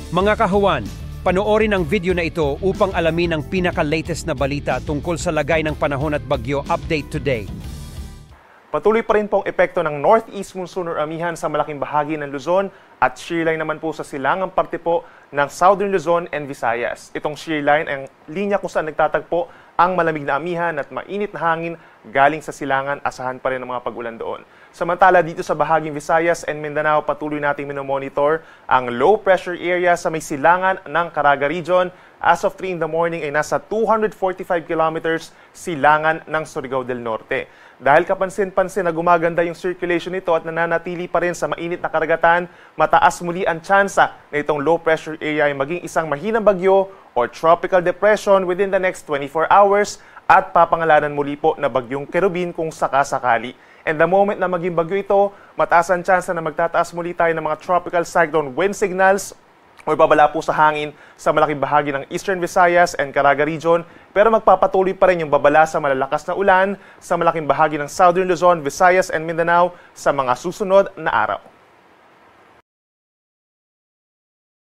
Mga kahuwan, panoorin ang video na ito upang alamin ang pinaka-latest na balita tungkol sa lagay ng panahon at bagyo update today. Patuloy pa rin pong epekto ng northeast monsoon or amihan sa malaking bahagi ng Luzon at shear line naman po sa silangang parte po ng Southern Luzon and Visayas. Itong shear line ang linya kung saan nagtatagpo ang malamig na amihan at mainit na hangin galing sa silangan. Asahan pa rin ang mga pag-ulan doon. Samantala dito sa bahaging Visayas and Mindanao, patuloy nating minomonitor ang low pressure area sa may silangan ng Caraga Region. As of 3 in the morning ay nasa 245 kilometers silangan ng Surigao del Norte. Dahil kapansin-pansin na gumaganda yung circulation nito at nananatili pa rin sa mainit na karagatan, mataas muli ang tsansa na itong low pressure area ay maging isang mahinang bagyo or tropical depression within the next 24 hours at papangalanan muli po na bagyong Kerubin kung sakasakali. And the moment na maging bagyo ito, mataas ang tsansa na magtataas muli tayo ng mga tropical cyclone wind signals o babala po sa hangin sa malaking bahagi ng Eastern Visayas and Caraga Region, pero magpapatuloy pa rin yung babala sa malalakas na ulan sa malaking bahagi ng Southern Luzon, Visayas and Mindanao sa mga susunod na araw.